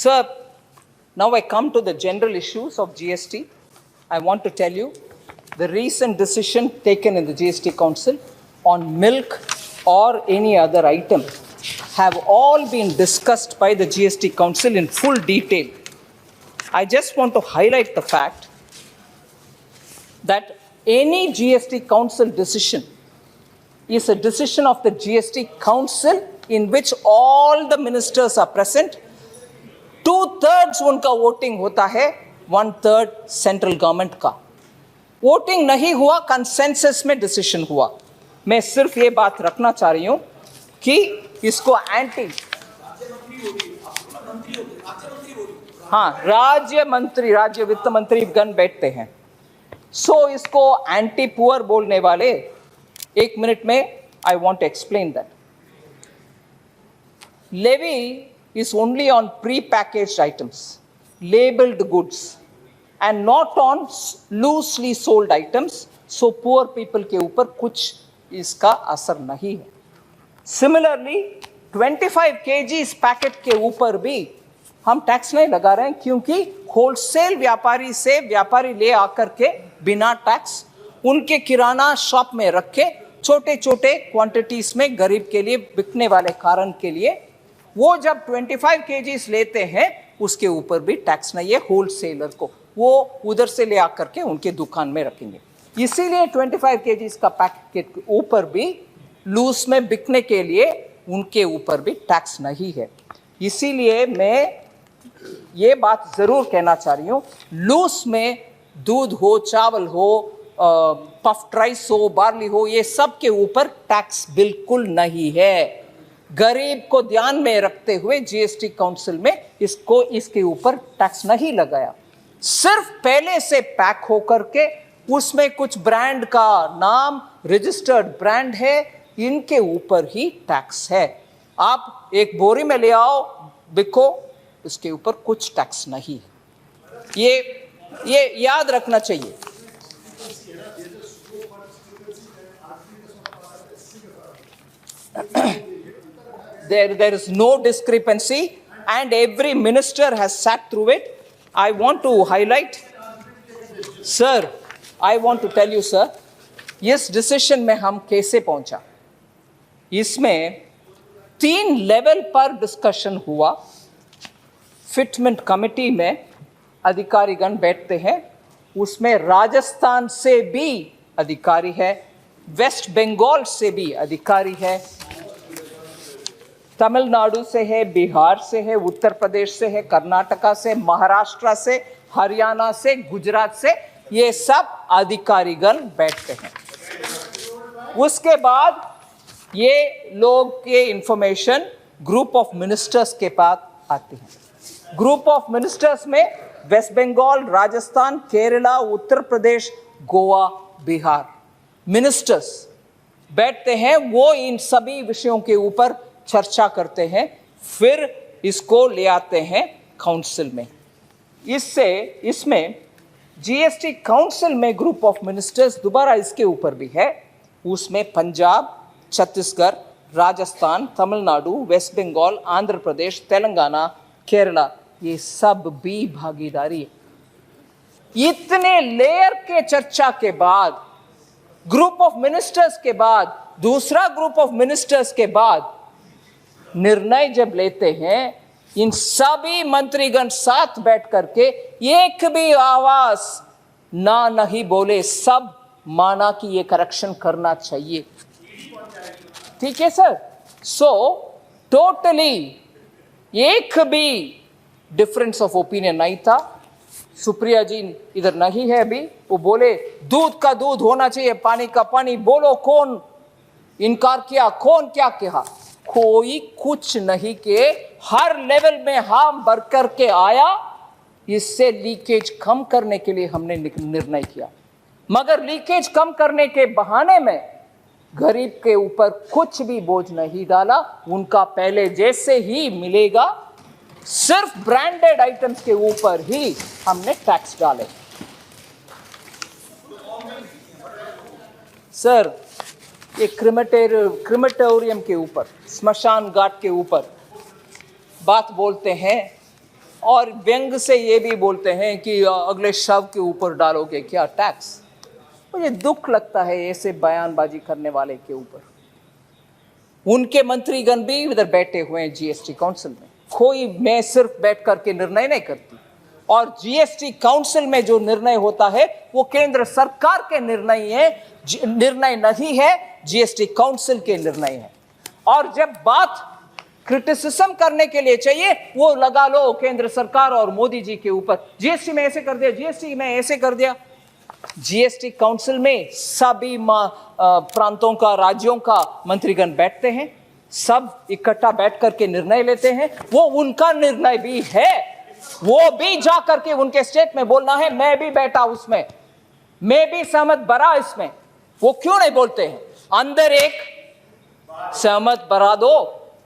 Sir, now I come to the general issues of GST. I want to tell you the recent decision taken in the GST Council on milk or any other item have all been discussed by the GST Council in full detail. I just want to highlight the fact that any GST Council decision is a decision of the GST Council in which all the ministers are present. 2/3 उनका voting होता है, 1/3 central government का. Voting नहीं हुआ, consensus में decision हुआ. मैं सिर्फ ये बात रखना चाह रही हूं कि इसको एंटी, हाँ, राज्य वित्त मंत्री गण बैठते हैं. सो इसको एंटी पुअर बोलने वाले, एक मिनट में I want to explain that. Levy is only on pre-packaged items, labeled goods, and not on loosely sold items. So poor people के ऊपर कुछ इसका असर नहीं है. Similarly, 25 kgs पैकेट के ऊपर भी हम टैक्स नहीं लगा रहे हैं, क्योंकि होलसेल व्यापारी से व्यापारी ले आकर के बिना टैक्स उनके किराना शॉप में रख के छोटे छोटे क्वांटिटीज में गरीब के लिए बिकने वाले कारण के लिए वो जब 25 kgs लेते हैं उसके ऊपर भी टैक्स नहीं है. होलसेलर को वो उधर से ले आकर के उनके दुकान में रखेंगे. इसीलिए 25 kgs का पैकेट के ऊपर भी लूज में बिकने के लिए उनके ऊपर भी टैक्स नहीं है. इसीलिए मैं ये बात जरूर कहना चाह रही हूँ, लूज में दूध हो, चावल हो, पफ्ड राइस हो, बार्ली हो, ये सब के ऊपर टैक्स बिल्कुल नहीं है. गरीब को ध्यान में रखते हुए जीएसटी काउंसिल में इसके ऊपर टैक्स नहीं लगाया. सिर्फ पहले से पैक होकर के उसमें कुछ ब्रांड का नाम रजिस्टर्ड ब्रांड है, इनके ऊपर ही टैक्स है. आप एक बोरी में ले आओ, बिको, इसके ऊपर कुछ टैक्स नहीं है. ये याद रखना चाहिए. There is no discrepancy and every minister has sat through it. I want to highlight, sir, I want to tell you sir, इस डिसीजन में हम कैसे पहुंचा. इसमें 3 लेवल पर डिस्कशन हुआ. फिटमेंट कमेटी में अधिकारीगण बैठते हैं, उसमें राजस्थान से भी अधिकारी है, वेस्ट बंगाल से भी अधिकारी है, तमिलनाडु से है, बिहार से है, उत्तर प्रदेश से है, कर्नाटका से, महाराष्ट्र से, हरियाणा से, गुजरात से, ये सब अधिकारीगण बैठते हैं. उसके बाद ये लोग के इंफॉर्मेशन ग्रुप ऑफ मिनिस्टर्स के पास आती है. ग्रुप ऑफ मिनिस्टर्स में वेस्ट बंगाल, राजस्थान, केरला, उत्तर प्रदेश, गोवा, बिहार मिनिस्टर्स बैठते हैं. वो इन सभी विषयों के ऊपर चर्चा करते हैं, फिर इसको ले आते हैं काउंसिल में. इसमें जीएसटी काउंसिल में ग्रुप ऑफ मिनिस्टर्स दोबारा इसके ऊपर भी है. उसमें पंजाब, छत्तीसगढ़, राजस्थान, तमिलनाडु, वेस्ट बंगाल, आंध्र प्रदेश, तेलंगाना, केरला, ये सब भी भागीदारी है. इतने लेयर के चर्चा के बाद, ग्रुप ऑफ मिनिस्टर्स के बाद, दूसरा ग्रुप ऑफ मिनिस्टर्स के बाद निर्णय जब लेते हैं, इन सभी मंत्रीगण साथ बैठ करके एक भी आवाज ना नहीं बोले, सब माना कि ये करेक्शन करना चाहिए. ठीक है सर. सो टोटली एक भी डिफरेंस ऑफ ओपिनियन नहीं था. सुप्रिया जी इधर नहीं है अभी, वो बोले दूध का दूध होना चाहिए, पानी का पानी. बोलो कौन इनकार किया, कौन क्या कहा, कोई कुछ नहीं के. हर लेवल में हम बढ़ करके आया. इससे लीकेज कम करने के लिए हमने निर्णय किया, मगर लीकेज कम करने के बहाने में गरीब के ऊपर कुछ भी बोझ नहीं डाला. उनका पहले जैसे ही मिलेगा, सिर्फ ब्रांडेड आइटम्स के ऊपर ही हमने टैक्स डाले. सर, ये क्रिमेटोरियम के ऊपर, स्मशान घाट के ऊपर बात बोलते हैं और व्यंग से ये भी बोलते हैं कि अगले शव के ऊपर डालोगे क्या टैक्स। मुझे दुख लगता है ऐसे बयानबाजी करने वाले के ऊपर। उनके मंत्रीगण भी इधर बैठे हुए हैं जीएसटी काउंसिल में, कोई मैं सिर्फ बैठ करके निर्णय नहीं करती, और जीएसटी काउंसिल में जो निर्णय होता है वो केंद्र सरकार के निर्णय नहीं है, जीएसटी काउंसिल के निर्णय है। और जब बात क्रिटिसिज्म करने के लिए चाहिए वो लगा लो केंद्र सरकार और मोदी जी के ऊपर, जीएसटी में ऐसे कर दिया, जीएसटी में ऐसे कर दिया। जीएसटी काउंसिल में सभी प्रांतों का, राज्यों का मंत्रीगण बैठते हैं, सब इकट्ठा बैठ करके निर्णय लेते हैं। वो उनका निर्णय भी है, वो भी जा करके उनके स्टेट में बोलना है मैं भी बैठा उसमें, मैं भी सहमत बरा इसमें। वो क्यों नहीं बोलते हैं? अंदर एक सहमत बरा दो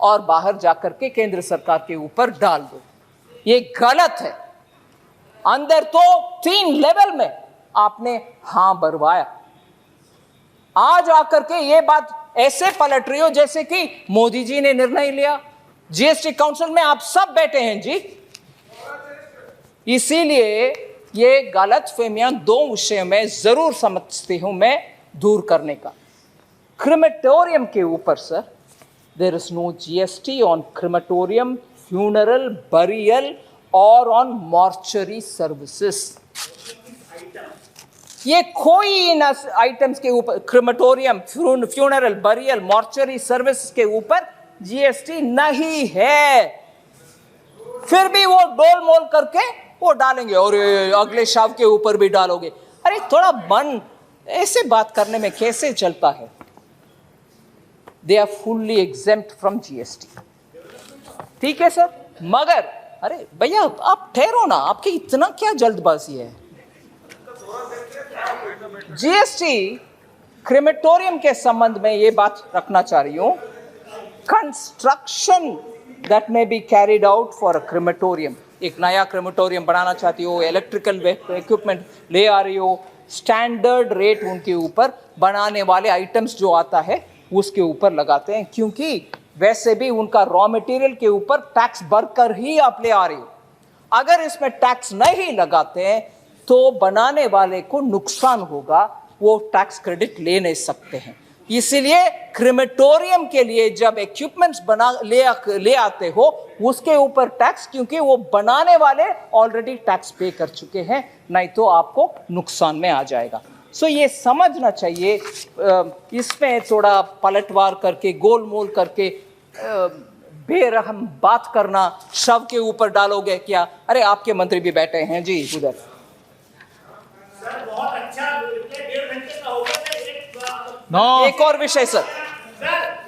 और बाहर जाकर के केंद्र सरकार के ऊपर डाल दो। ये गलत है। अंदर तो 3 लेवल में आपने हां भरवाया, आज आकर के ये बात ऐसे पलट रही हो जैसे कि मोदी जी ने निर्णय लिया। जीएसटी काउंसिल में आप सब बैठे हैं जी। इसीलिए ये गलतफहमियां 2 विषयों में जरूर समझती हूं मैं दूर करने का। क्रिमेटोरियम के ऊपर sir, there is no GST on crematorium, funeral, burial or on mortuary services. ये कोई इन आइटम्स के ऊपर, crematorium, funeral, burial, mortuary service के ऊपर जीएसटी नहीं है। फिर भी वो डोल मोल करके वो डालेंगे और अगले शव के ऊपर भी डालोगे। अरे थोड़ा मन ऐसे बात करने में कैसे चलता है? They are fully exempt from GST. ठीक है सर, मगर अरे भैया आप ठहरो ना, आपकी इतना क्या जल्दबाजी है? जीएसटी क्रिमेटोरियम के संबंध में ये बात रखना चाह रही हूं। Construction that may be carried out for a crematorium, एक नया क्रिमेटोरियम बनाना चाहती हो, इलेक्ट्रिकल इक्विपमेंट ले आ रही हो, स्टैंडर्ड रेट उनके ऊपर बनाने वाले आइटम्स जो आता है उसके ऊपर लगाते हैं, क्योंकि वैसे भी उनका रॉ मटेरियल के ऊपर टैक्स भरकर ही आप ले आ रहे हो। अगर इसमें टैक्स नहीं लगाते हैं तो बनाने वाले को नुकसान होगा, वो टैक्स क्रेडिट ले नहीं सकते हैं। इसीलिए क्रिमेटोरियम के लिए जब इक्विपमेंट्स ले आते हो उसके ऊपर टैक्स, क्योंकि वो बनाने वाले ऑलरेडी टैक्स पे कर चुके हैं, नहीं तो आपको नुकसान में आ जाएगा। सो ये समझना चाहिए। इसमें थोड़ा पलटवार करके, गोलमोल करके बेरहम बात करना, शव के ऊपर डालोगे क्या? अरे आपके मंत्री भी बैठे हैं जी उधर। सर बहुत अच्छा, 1.5 घंटे का हो गया। एक और विषय सर,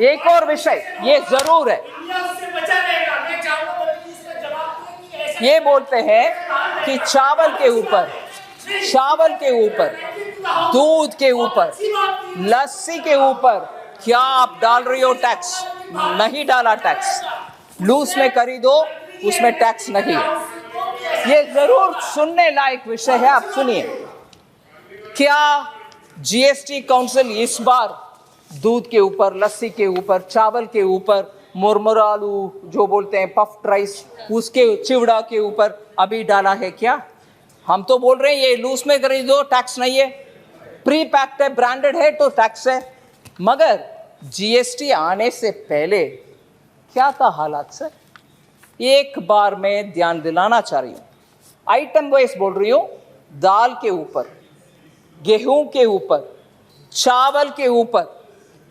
एक और विषय ये जरूर है। ये बोलते हैं कि चावल के ऊपर, दूध के ऊपर, लस्सी के ऊपर क्या आप डाल रही हो टैक्स? नहीं डाला टैक्स। लूज में खरीदो उसमें टैक्स नहीं है। ये जरूर सुनने लायक विषय है, आप सुनिए। क्या जीएसटी काउंसिल इस बार दूध के ऊपर, लस्सी के ऊपर, चावल के ऊपर, मुरमुरालू जो बोलते हैं पफ्ड राइस, उसके चिवड़ा के ऊपर अभी डाला है क्या? हम तो बोल रहे हैं ये लूज में खरीदो टैक्स नहीं है, प्री पैक्ड है, ब्रांडेड है तो टैक्स है। मगर जीएसटी आने से पहले क्या था हालात सर? एक बार मैं ध्यान दिलाना चाह रही हूं, आइटम वाइज बोल रही हूं। दाल के ऊपर, गेहूं के ऊपर, चावल के ऊपर,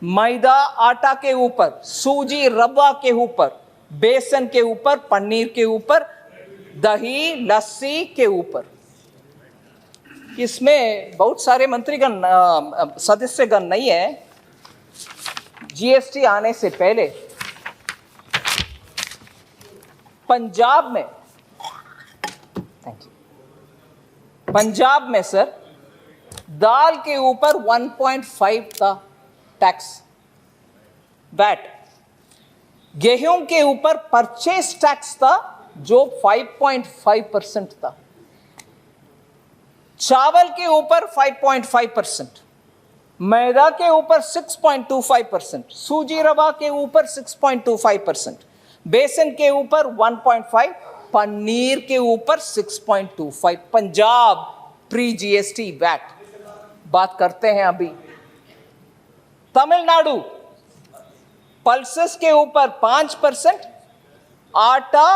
मैदा आटा के ऊपर, सूजी रवा के ऊपर, बेसन के ऊपर, पनीर के ऊपर, दही लस्सी के ऊपर। इसमें बहुत सारे मंत्रीगण, सदस्यगण नहीं है। जीएसटी आने से पहले पंजाब में, पंजाब में सर दाल के ऊपर 1.5 था टैक्स वैट, गेहूं के ऊपर परचेस टैक्स था जो 5.5% था, चावल के ऊपर 5.5%, मैदा के ऊपर 6.25%, सूजी रवा के ऊपर 6.25%, बेसन के ऊपर 1.5, पनीर के ऊपर 6.25, पंजाब प्री जीएसटी वैट बात करते हैं अभी। तमिलनाडु पल्सेस के ऊपर 5%, आटा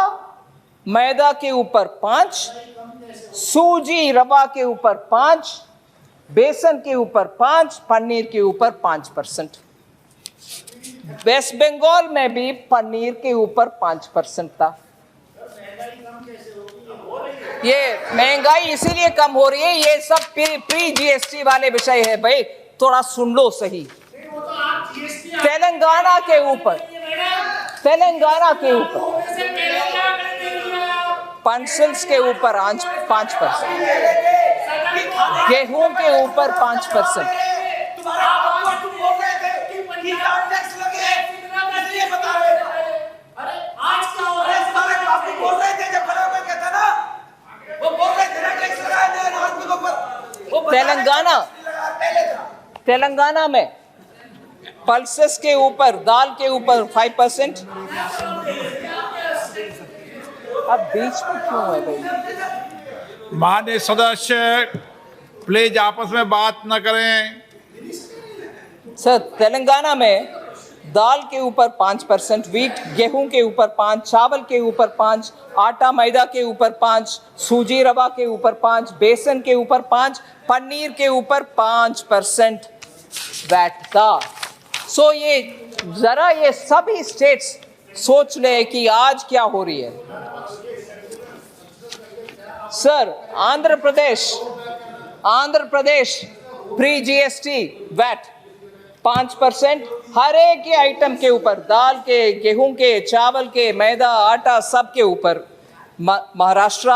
मैदा के ऊपर 5, सूजी रवा के ऊपर 5, बेसन के ऊपर 5, पनीर के ऊपर 5%। वेस्ट बंगाल में भी पनीर के ऊपर 5% था। ये महंगाई इसीलिए कम हो रही है, ये सब प्री जीएसटी वाले विषय है भाई, थोड़ा सुन लो सही। तेलंगाना के ऊपर पेंसिल्स के ऊपर 5%, गेहूं के ऊपर 5%। तेलंगाना में पल्सेस के ऊपर, दाल के ऊपर 5%। अब बीच में क्यों है भाई? माननीय सदस्य प्लीज आपस में बात न करें। सर, तेलंगाना में दाल के ऊपर 5%, वीट गेहूं के ऊपर 5, चावल के ऊपर 5, आटा मैदा के ऊपर 5, सूजी रवा के ऊपर 5, बेसन के ऊपर 5, पनीर के ऊपर 5% वैट था। सो ये जरा ये सभी स्टेट्स सोच ले कि आज क्या हो रही है। Sir, Andhra Pradesh pre GST VAT 5%, हर एक के आइटम के ऊपर, दाल के, गेहूं के, चावल के, मैदा, आटा सब के ऊपर। महाराष्ट्र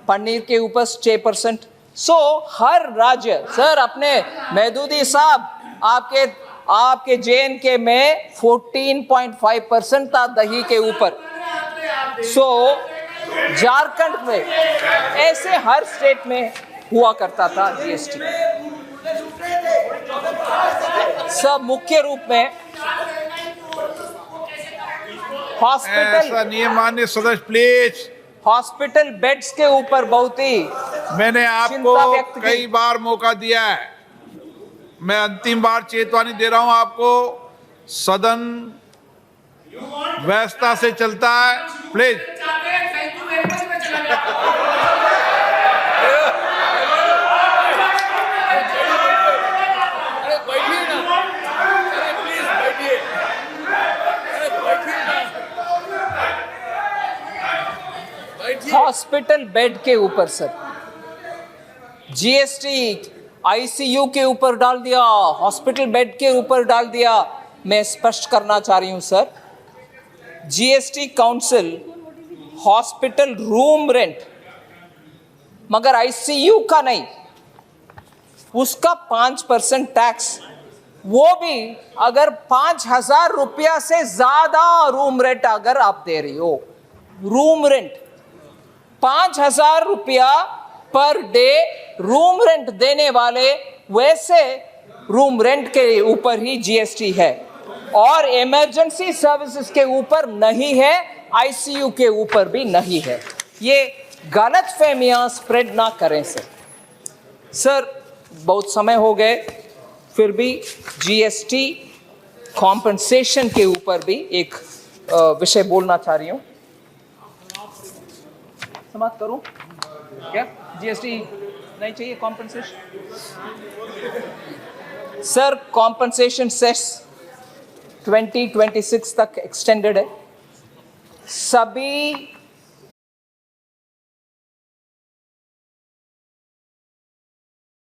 पनीर के ऊपर 6%। सो हर राज्य, सर अपने महदूदी साहब आपके JNK में 14.5% था दही के ऊपर। सो झारखंड में ऐसे हर स्टेट में हुआ करता था जीएसटी। सब मुख्य रूप में हॉस्पिटल, नियम माननीय सदस्य प्लीज। हॉस्पिटल बेड्स के ऊपर बहुत ही मैंने चिंता आपको व्यक्त की। कई बार मौका दिया है, मैं अंतिम बार चेतावनी दे रहा हूं आपको। सदन व्यवस्था से चलता है, प्लीज। हॉस्पिटल बेड के ऊपर सर जीएसटी आईसीयू के ऊपर डाल दिया, हॉस्पिटल बेड के ऊपर डाल दिया। मैं स्पष्ट करना चाह रही हूं sir, GST council hospital room rent, मगर आईसीयू का नहीं, उसका 5% टैक्स, वो भी अगर 5,000 रुपया से ज्यादा रूम रेंट अगर आप दे रही हो, रूम रेंट 5,000 रुपया पर डे रूम रेंट देने वाले, वैसे रूम रेंट के ऊपर ही जीएसटी है और इमरजेंसी सर्विसेज के ऊपर नहीं है, आईसीयू के ऊपर भी नहीं है। ये गलत फहमियां स्प्रेड ना करें सर। बहुत समय हो गए, फिर भी जीएसटी कॉम्पनसेशन के ऊपर भी एक विषय बोलना चाह रही हूं। समाप्त करूं क्या? जीएसटी नहीं चाहिए कॉम्पनसेशन? सर, कॉम्पनसेशन सेस 2026 तक एक्सटेंडेड है। सभी